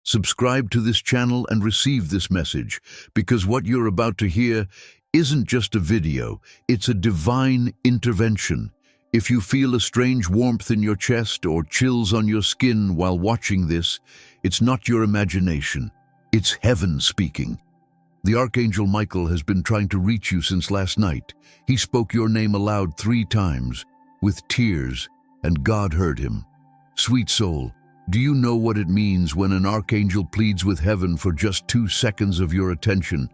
Subscribe to this channel and receive this message, because what you're about to hear isn't just a video, it's a divine intervention. If you feel a strange warmth in your chest or chills on your skin while watching this, it's not your imagination, it's heaven speaking. The Archangel Michael has been trying to reach you since last night. He spoke your name aloud 3 times, with tears, and God heard him. Sweet soul, do you know what it means when an archangel pleads with heaven for just 2 seconds of your attention?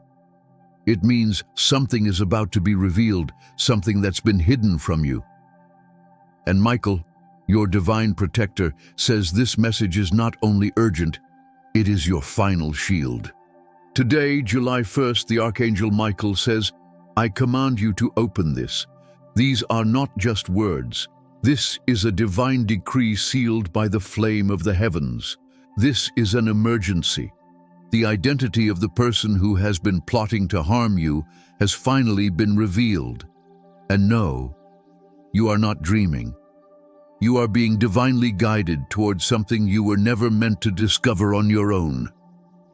It means something is about to be revealed, something that's been hidden from you. And Michael, your divine protector, says this message is not only urgent, it is your final shield. Today, July 1st, the Archangel Michael says, I command you to open this. These are not just words. This is a divine decree sealed by the flame of the heavens. This is an emergency. The identity of the person who has been plotting to harm you has finally been revealed. And no, you are not dreaming. You are being divinely guided towards something you were never meant to discover on your own.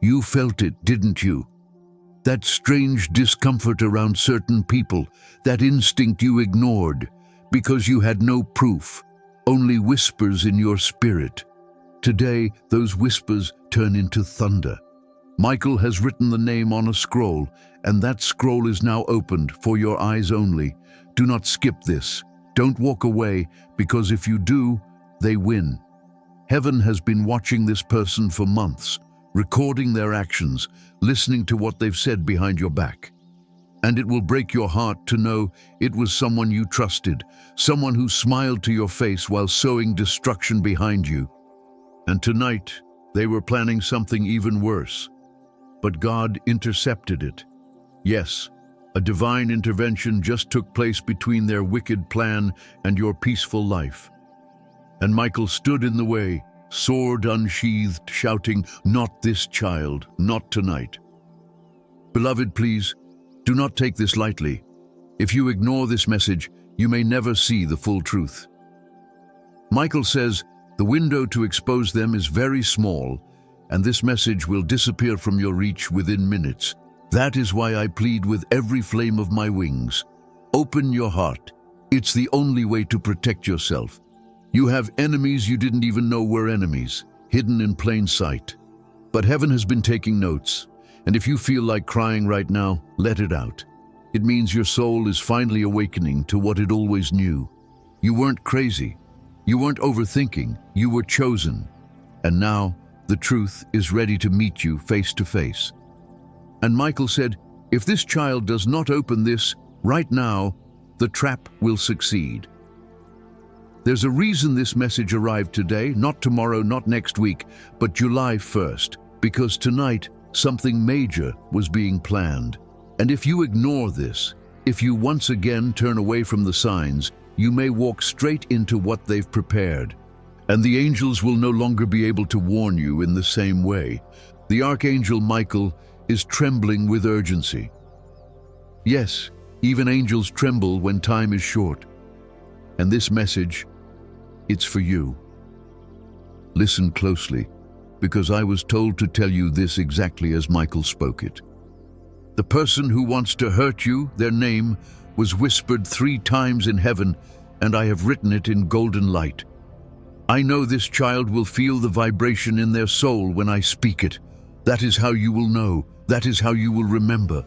You felt it, didn't you? That strange discomfort around certain people, that instinct you ignored, because you had no proof, only whispers in your spirit. Today, those whispers turn into thunder. Michael has written the name on a scroll, and that scroll is now opened for your eyes only. Do not skip this. Don't walk away, because if you do, they win. Heaven has been watching this person for months, recording their actions, listening to what they've said behind your back. And it will break your heart to know it was someone you trusted, someone who smiled to your face while sowing destruction behind you. And tonight, they were planning something even worse. But God intercepted it. Yes, a divine intervention just took place between their wicked plan and your peaceful life. And Michael stood in the way, sword unsheathed, shouting, "Not this child, not tonight." Beloved, please, do not take this lightly. If you ignore this message, you may never see the full truth. Michael says the window to expose them is very small, and this message will disappear from your reach within minutes. That is why I plead with every flame of my wings. Open your heart. It's the only way to protect yourself. You have enemies you didn't even know were enemies, hidden in plain sight. But heaven has been taking notes. And if you feel like crying right now, let it out. It means your soul is finally awakening to what it always knew. You weren't crazy. You weren't overthinking. You were chosen. And now, the truth is ready to meet you face to face. And Michael said, if this child does not open this right now, the trap will succeed. There's a reason this message arrived today, not tomorrow, not next week, but July 1st, because tonight, something major was being planned. And if you ignore this, if you once again turn away from the signs, you may walk straight into what they've prepared. And the angels will no longer be able to warn you in the same way. The Archangel Michael is trembling with urgency. Yes, even angels tremble when time is short. And this message, it's for you. Listen closely, because I was told to tell you this exactly as Michael spoke it. The person who wants to hurt you, their name, was whispered 3 times in heaven, and I have written it in golden light. I know this child will feel the vibration in their soul when I speak it. That is how you will know. That is how you will remember.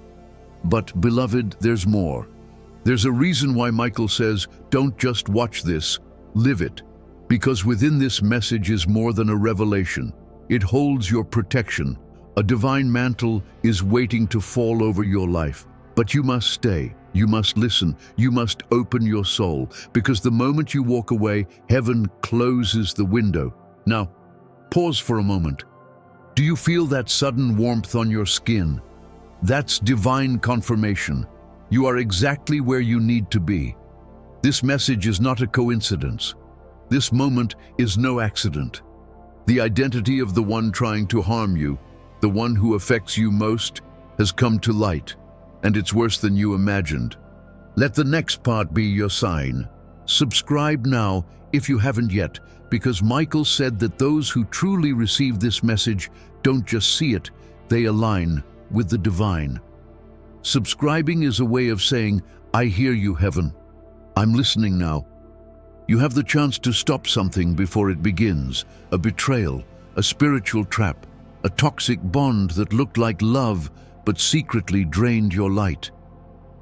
But, beloved, there's more. There's a reason why Michael says, don't just watch this, live it. Because within this message is more than a revelation. It holds your protection. A divine mantle is waiting to fall over your life. But you must stay. You must listen. You must open your soul. Because the moment you walk away, heaven closes the window. Now, pause for a moment. Do you feel that sudden warmth on your skin? That's divine confirmation. You are exactly where you need to be. This message is not a coincidence. This moment is no accident. The identity of the one trying to harm you, the one who affects you most, has come to light, and it's worse than you imagined. Let the next part be your sign. Subscribe now if you haven't yet, because Michael said that those who truly receive this message don't just see it, they align with the divine. Subscribing is a way of saying, I hear you, heaven. I'm listening now. You have the chance to stop something before it begins, a betrayal, a spiritual trap, a toxic bond that looked like love but secretly drained your light.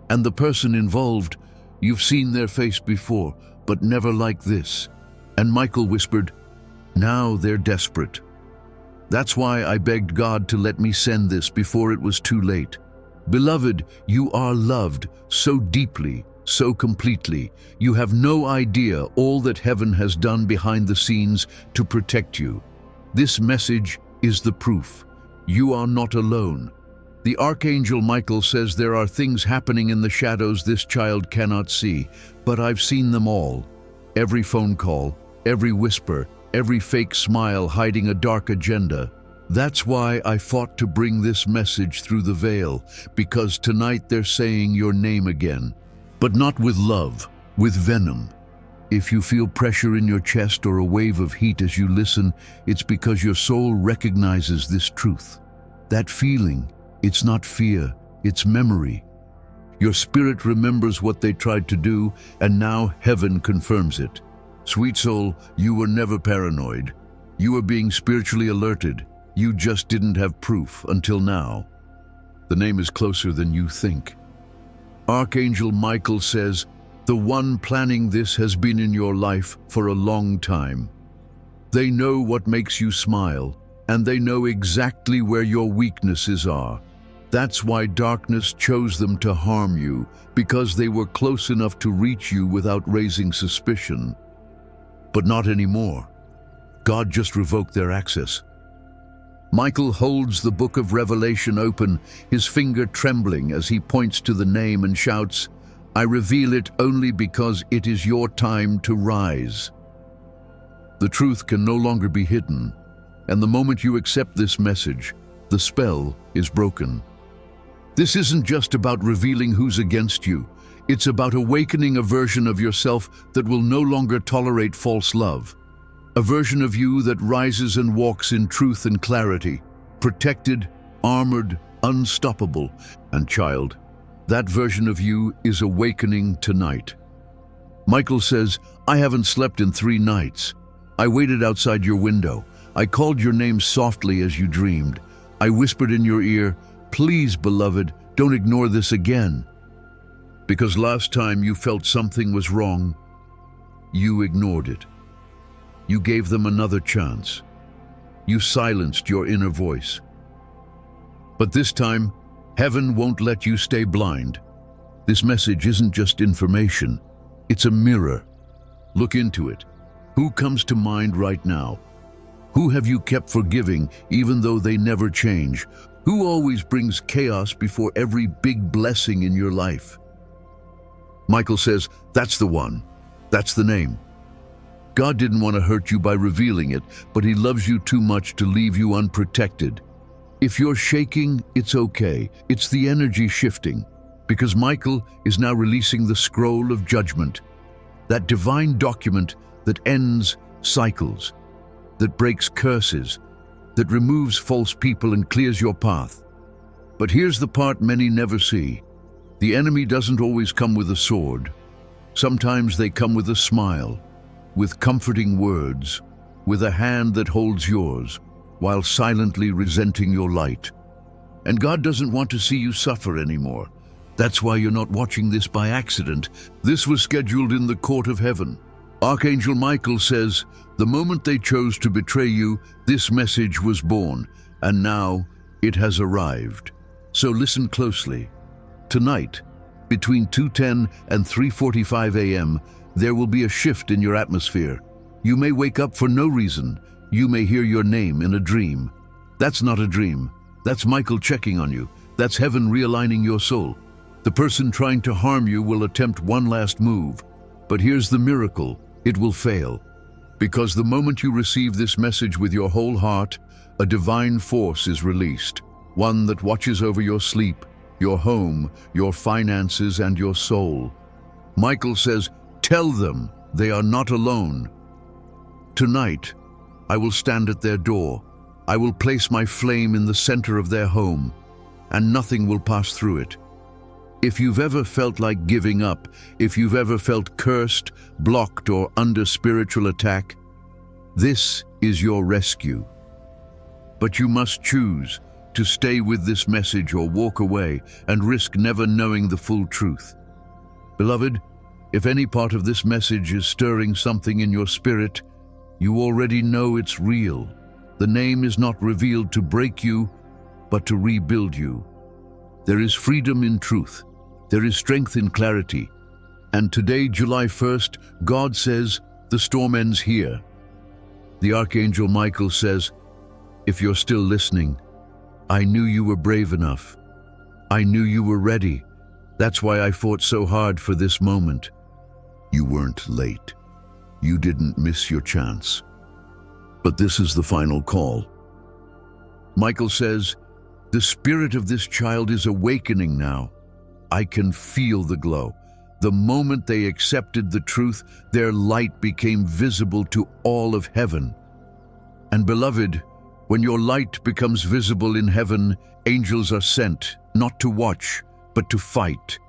And the person involved, you've seen their face before, but never like this. And Michael whispered, now they're desperate. That's why I begged God to let me send this before it was too late. Beloved, you are loved so deeply, so completely. You have no idea all that heaven has done behind the scenes to protect you. This message is the proof. You are not alone. The Archangel Michael says there are things happening in the shadows this child cannot see, but I've seen them all. Every phone call, every whisper, every fake smile hiding a dark agenda. That's why I fought to bring this message through the veil, because tonight they're saying your name again. But not with love, with venom. If you feel pressure in your chest or a wave of heat as you listen, it's because your soul recognizes this truth. That feeling, it's not fear, it's memory. Your spirit remembers what they tried to do, and now heaven confirms it. Sweet soul, you were never paranoid. You were being spiritually alerted. You just didn't have proof until now. The name is closer than you think. Archangel Michael says, the one planning this has been in your life for a long time. They know what makes you smile, and they know exactly where your weaknesses are. That's why darkness chose them to harm you, because they were close enough to reach you without raising suspicion. But not anymore. God just revoked their access. Michael holds the book of Revelation open, his finger trembling as he points to the name and shouts, I reveal it only because it is your time to rise. The truth can no longer be hidden, and the moment you accept this message, the spell is broken. This isn't just about revealing who's against you. It's about awakening a version of yourself that will no longer tolerate false love. A version of you that rises and walks in truth and clarity, protected, armored, unstoppable. And child, that version of you is awakening tonight. Michael says, I haven't slept in 3 nights. I waited outside your window. I called your name softly as you dreamed. I whispered in your ear, please, beloved, don't ignore this again. Because last time you felt something was wrong, you ignored it. You gave them another chance. You silenced your inner voice. But this time, heaven won't let you stay blind. This message isn't just information, it's a mirror. Look into it. Who comes to mind right now? Who have you kept forgiving even though they never change? Who always brings chaos before every big blessing in your life? Michael says, that's the one. That's the name. God didn't want to hurt you by revealing it, but he loves you too much to leave you unprotected. If you're shaking, it's okay. It's the energy shifting, because Michael is now releasing the scroll of judgment, that divine document that ends cycles, that breaks curses, that removes false people and clears your path. But here's the part many never see. The enemy doesn't always come with a sword. Sometimes they come with a smile, with comforting words, with a hand that holds yours, while silently resenting your light. And God doesn't want to see you suffer anymore. That's why you're not watching this by accident. This was scheduled in the court of heaven. Archangel Michael says, the moment they chose to betray you, this message was born, and now it has arrived. So listen closely. Tonight, between 2:10 and 3:45 a.m., there will be a shift in your atmosphere. You may wake up for no reason. You may hear your name in a dream. That's not a dream. That's Michael checking on you. That's heaven realigning your soul. The person trying to harm you will attempt one last move. But here's the miracle. It will fail. Because the moment you receive this message with your whole heart, a divine force is released. One that watches over your sleep, your home, your finances, and your soul. Michael says, tell them they are not alone. Tonight, I will stand at their door. I will place my flame in the center of their home, and nothing will pass through it. If you've ever felt like giving up, if you've ever felt cursed, blocked, or under spiritual attack, this is your rescue. But you must choose to stay with this message or walk away and risk never knowing the full truth. Beloved, if any part of this message is stirring something in your spirit, you already know it's real. The name is not revealed to break you, but to rebuild you. There is freedom in truth. There is strength in clarity. And today, July 1st, God says, the storm ends here. The Archangel Michael says, if you're still listening, I knew you were brave enough. I knew you were ready. That's why I fought so hard for this moment. You weren't late. You didn't miss your chance. But this is the final call. Michael says, the spirit of this child is awakening now. I can feel the glow. The moment they accepted the truth, their light became visible to all of heaven. And beloved, when your light becomes visible in heaven, angels are sent, not to watch, but to fight.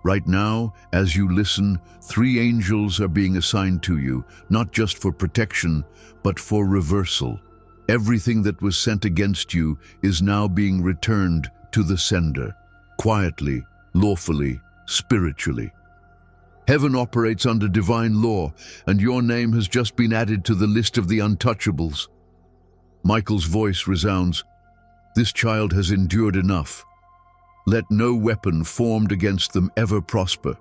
Right now, as you listen, 3 angels are being assigned to you, not just for protection, but for reversal. Everything that was sent against you is now being returned to the sender, quietly, lawfully, spiritually. Heaven operates under divine law, and your name has just been added to the list of the untouchables. Michael's voice resounds, this child has endured enough. Let no weapon formed against them ever prosper.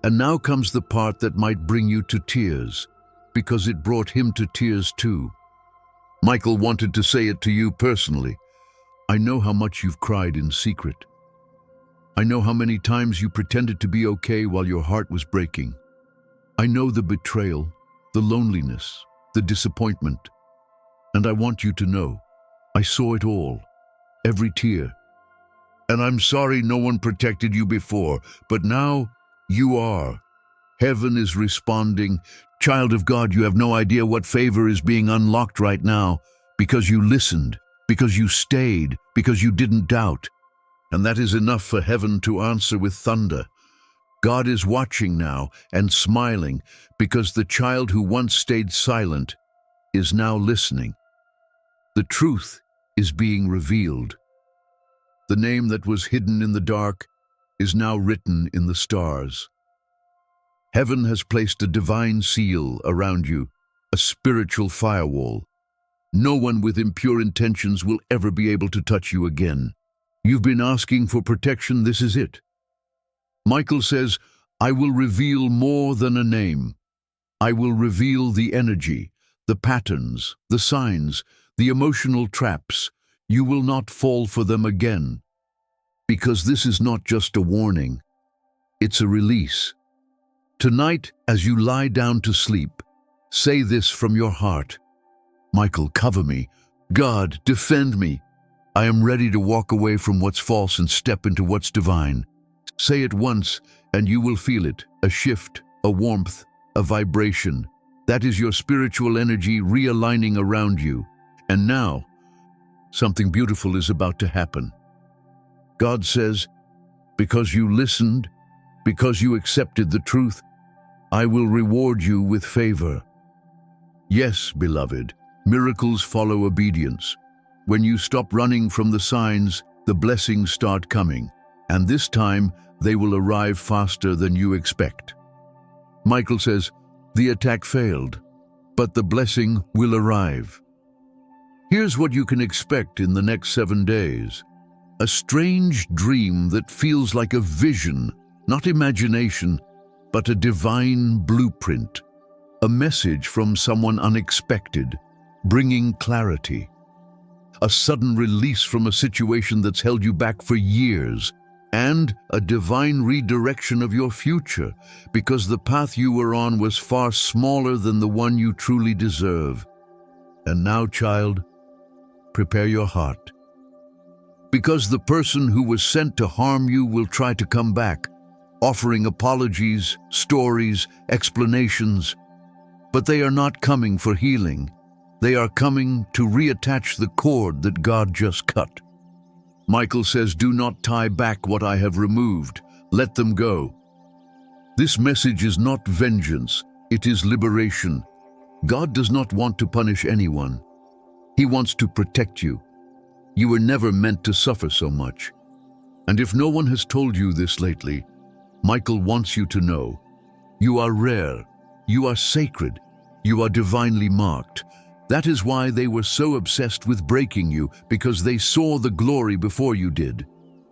And now comes the part that might bring you to tears, because it brought him to tears too. Michael wanted to say it to you personally. I know how much you've cried in secret. I know how many times you pretended to be okay while your heart was breaking. I know the betrayal, the loneliness, the disappointment. And I want you to know, I saw it all, every tear. And I'm sorry no one protected you before, but now you are. Heaven is responding. Child of God, you have no idea what favor is being unlocked right now, because you listened, because you stayed, because you didn't doubt. And that is enough for heaven to answer with thunder. God is watching now and smiling, because the child who once stayed silent is now listening. The truth is being revealed. The name that was hidden in the dark is now written in the stars. Heaven has placed a divine seal around you, a spiritual firewall. No one with impure intentions will ever be able to touch you again. You've been asking for protection, this is it. Michael says, I will reveal more than a name. I will reveal the energy, the patterns, the signs, the emotional traps. You will not fall for them again. Because this is not just a warning, it's a release. Tonight, as you lie down to sleep, say this from your heart. Michael, cover me. God, defend me. I am ready to walk away from what's false and step into what's divine. Say it once, and you will feel it, a shift, a warmth, a vibration. That is your spiritual energy realigning around you. And now, something beautiful is about to happen. God says, because you listened, because you accepted the truth, I will reward you with favor. Yes, beloved, miracles follow obedience. When you stop running from the signs, the blessings start coming, and this time they will arrive faster than you expect. Michael says, the attack failed, but the blessing will arrive. Here's what you can expect in the next 7 days. A strange dream that feels like a vision, not imagination, but a divine blueprint. A message from someone unexpected, bringing clarity. A sudden release from a situation that's held you back for years, and a divine redirection of your future, because the path you were on was far smaller than the one you truly deserve. And now, child, prepare your heart. Because the person who was sent to harm you will try to come back, offering apologies, stories, explanations. But they are not coming for healing. They are coming to reattach the cord that God just cut. Michael says, do not tie back what I have removed. Let them go. This message is not vengeance, it is liberation. God does not want to punish anyone. He wants to protect you. You were never meant to suffer so much. And if no one has told you this lately, Michael wants you to know, you are rare, you are sacred, you are divinely marked. That is why they were so obsessed with breaking you, because they saw the glory before you did.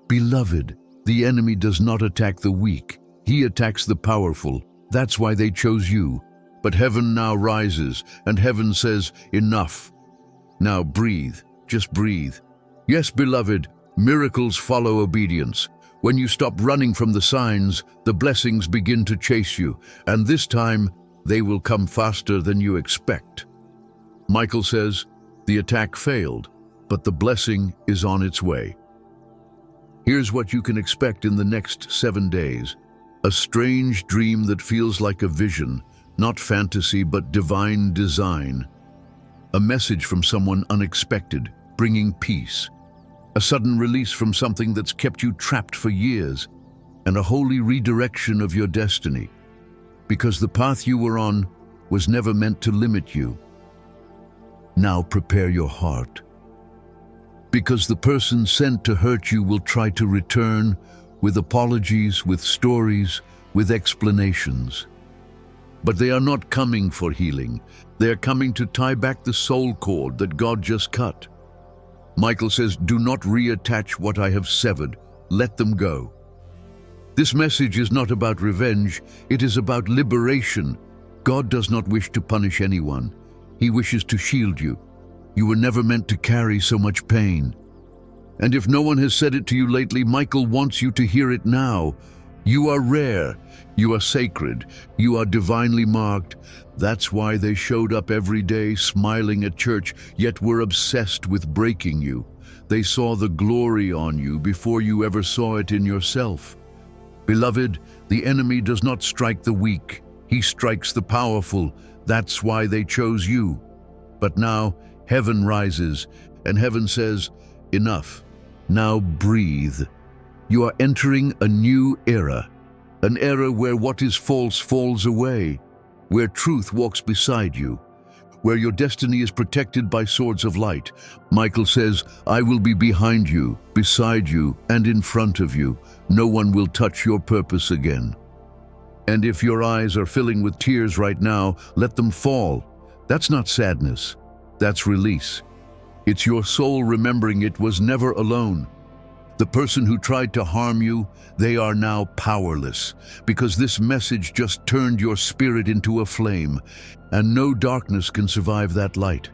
Beloved, the enemy does not attack the weak, he attacks the powerful. That's why they chose you. But heaven now rises, and heaven says, enough. Now breathe, just breathe. Yes, beloved, miracles follow obedience. When you stop running from the signs, the blessings begin to chase you, and this time, they will come faster than you expect. Michael says, the attack failed, but the blessing is on its way. Here's what you can expect in the next 7 days. A strange dream that feels like a vision, not fantasy but divine design. A message from someone unexpected, bringing peace. A sudden release from something that's kept you trapped for years, and a holy redirection of your destiny. Because the path you were on was never meant to limit you. Now prepare your heart. Because the person sent to hurt you will try to return with apologies, with stories, with explanations. But they are not coming for healing. They are coming to tie back the soul cord that God just cut. Michael says, do not reattach what I have severed. Let them go. This message is not about revenge. It is about liberation. God does not wish to punish anyone. He wishes to shield you. You were never meant to carry so much pain. And if no one has said it to you lately, Michael wants you to hear it now. You are rare. You are sacred. You are divinely marked. That's why they showed up every day smiling at church, yet were obsessed with breaking you. They saw the glory on you before you ever saw it in yourself. Beloved, the enemy does not strike the weak. He strikes the powerful. That's why they chose you. But now, heaven rises, and heaven says, enough. Now breathe. You are entering a new era, an era where what is false falls away, where truth walks beside you, where your destiny is protected by swords of light. Michael says, I will be behind you, beside you, and in front of you. No one will touch your purpose again. And if your eyes are filling with tears right now, let them fall. That's not sadness. That's release. It's your soul remembering it was never alone. The person who tried to harm you, they are now powerless, because this message just turned your spirit into a flame, and no darkness can survive that light.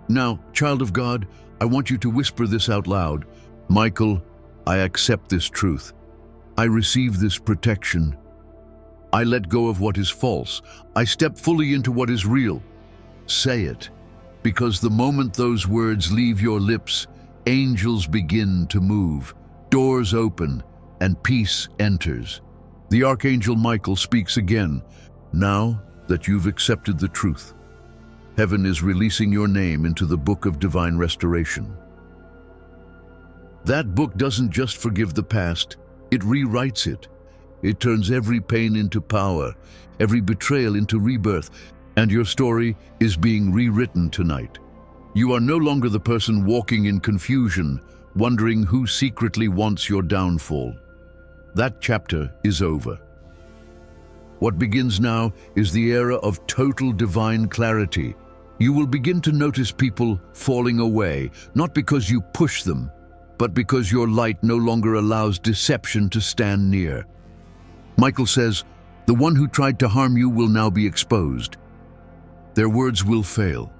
Now, child of God, I want you to whisper this out loud. Michael, I accept this truth. I receive this protection. I let go of what is false. I step fully into what is real. Say it, because the moment those words leave your lips, angels begin to move, doors open, and peace enters. The Archangel Michael speaks again. Now that you've accepted the truth, heaven is releasing your name into the book of divine restoration. That book doesn't just forgive the past, it rewrites it. It turns every pain into power, every betrayal into rebirth, and your story is being rewritten tonight. You are no longer the person walking in confusion, wondering who secretly wants your downfall. That chapter is over. What begins now is the era of total divine clarity. You will begin to notice people falling away, not because you push them, but because your light no longer allows deception to stand near. Michael says, the one who tried to harm you will now be exposed. Their words will fail.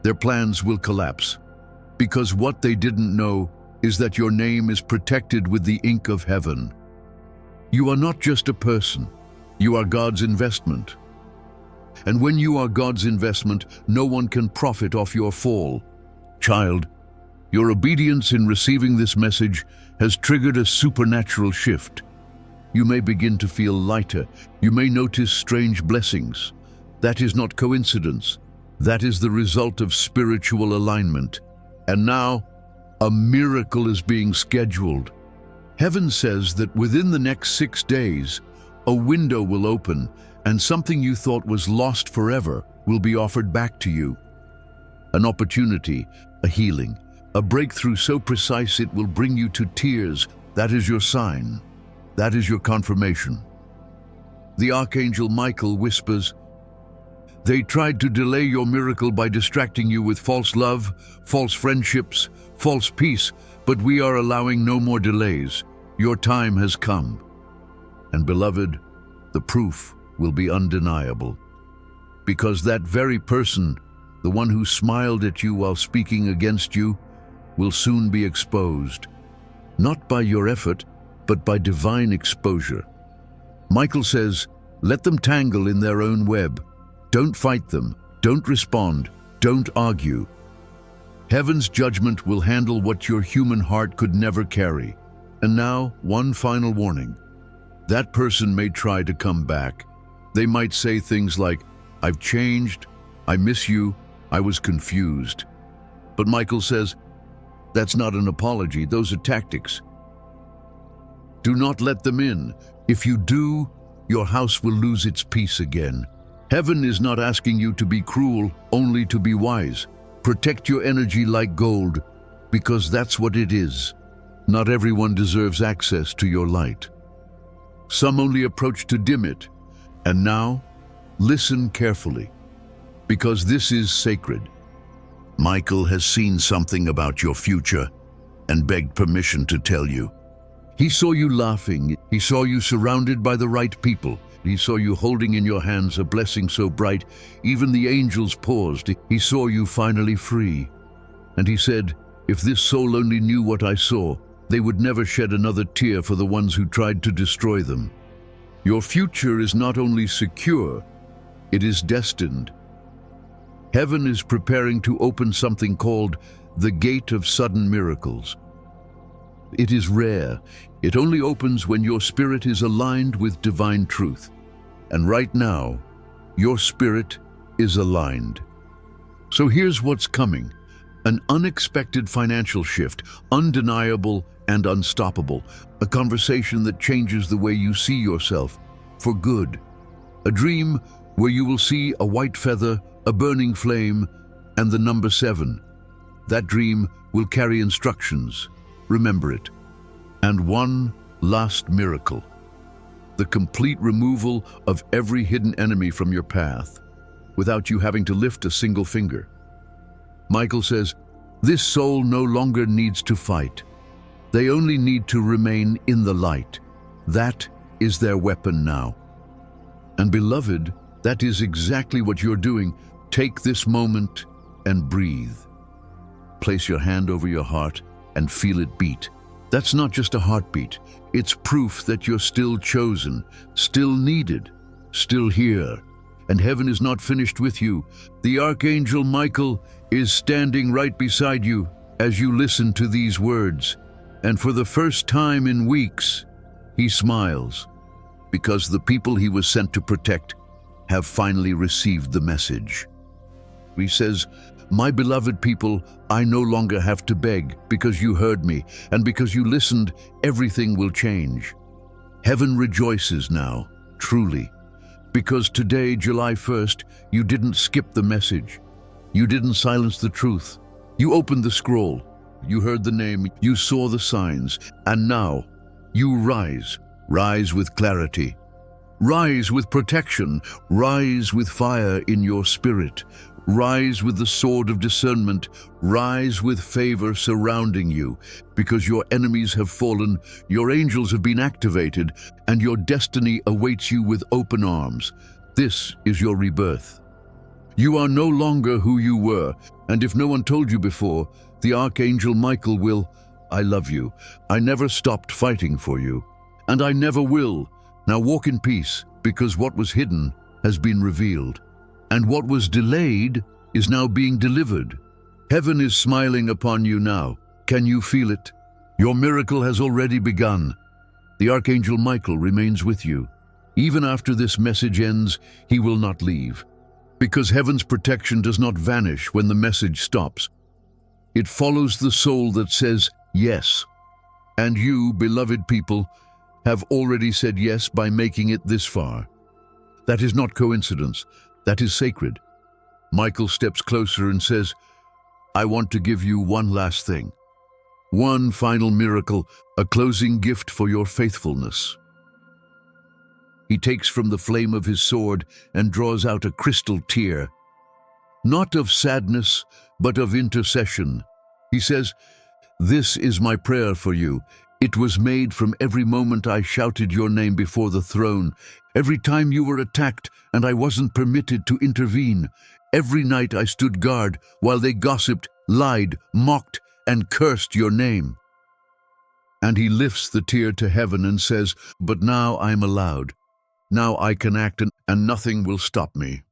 Their plans will collapse. Because what they didn't know is that your name is protected with the ink of heaven. You are not just a person. You are God's investment. And when you are God's investment, no one can profit off your fall. Child, your obedience in receiving this message has triggered a supernatural shift. You may begin to feel lighter. You may notice strange blessings. That is not coincidence. That is the result of spiritual alignment. And now, a miracle is being scheduled. Heaven says that within the next 6 days, a window will open and something you thought was lost forever will be offered back to you. An opportunity, a healing, a breakthrough so precise it will bring you to tears. That is your sign. That is your confirmation. The Archangel Michael whispers, "They tried to delay your miracle by distracting you with false love, false friendships, false peace, but we are allowing no more delays. Your time has come." And beloved, the proof will be undeniable. Because that very person, the one who smiled at you while speaking against you, will soon be exposed. Not by your effort, but by divine exposure. Michael says, let them tangle in their own web. Don't fight them, don't respond, don't argue. Heaven's judgment will handle what your human heart could never carry. And now, one final warning. That person may try to come back. They might say things like, "I've changed, I miss you, I was confused." But Michael says, that's not an apology, those are tactics. Do not let them in. If you do, your house will lose its peace again. Heaven is not asking you to be cruel, only to be wise. Protect your energy like gold, because that's what it is. Not everyone deserves access to your light. Some only approach to dim it. And now, listen carefully, because this is sacred. Michael has seen something about your future and begged permission to tell you. He saw you laughing. He saw you surrounded by the right people. He saw you holding in your hands a blessing so bright, even the angels paused. He saw you finally free. And he said, if this soul only knew what I saw, they would never shed another tear for the ones who tried to destroy them. Your future is not only secure, it is destined. Heaven is preparing to open something called the Gate of Sudden Miracles. It is rare. It only opens when your spirit is aligned with divine truth. And right now, your spirit is aligned. So here's what's coming. An unexpected financial shift, undeniable and unstoppable. A conversation that changes the way you see yourself, for good. A dream where you will see a white feather, a burning flame, and the number 7. That dream will carry instructions. Remember it. And one last miracle. The complete removal of every hidden enemy from your path, without you having to lift a single finger. Michael says, this soul no longer needs to fight. They only need to remain in the light. That is their weapon now. And beloved, that is exactly what you're doing. Take this moment and breathe. Place your hand over your heart and feel it beat. That's not just a heartbeat. It's proof that you're still chosen, still needed, still here. And heaven is not finished with you. The Archangel Michael is standing right beside you as you listen to these words. And for the first time in weeks, he smiles, because the people he was sent to protect have finally received the message. He says, my beloved people, I no longer have to beg, because you heard me, and because you listened, everything will change. Heaven rejoices now, truly, because today, July 1st, you didn't skip the message. You didn't silence the truth. You opened the scroll. You heard the name. You saw the signs. And now, you rise. Rise with clarity. Rise with protection. Rise with fire in your spirit. Rise with the sword of discernment. Rise with favor surrounding you, because your enemies have fallen, your angels have been activated, and your destiny awaits you with open arms. This is your rebirth. You are no longer who you were, and if no one told you before, the Archangel Michael will. I love you. I never stopped fighting for you, and I never will. Now walk in peace, because what was hidden has been revealed. And what was delayed is now being delivered. Heaven is smiling upon you now. Can you feel it? Your miracle has already begun. The Archangel Michael remains with you. Even after this message ends, he will not leave. Because heaven's protection does not vanish when the message stops. It follows the soul that says yes. And you, beloved people, have already said yes by making it this far. That is not coincidence. That is sacred. Michael steps closer and says, I want to give you one last thing. One final miracle, a closing gift for your faithfulness. He takes from the flame of his sword and draws out a crystal tear. Not of sadness, but of intercession. He says, This is my prayer for you. It was made from every moment I shouted your name before the throne, every time you were attacked and I wasn't permitted to intervene, every night I stood guard while they gossiped, lied, mocked, and cursed your name. And he lifts the tear to heaven and says, But now I'm allowed. Now I can act and nothing will stop me.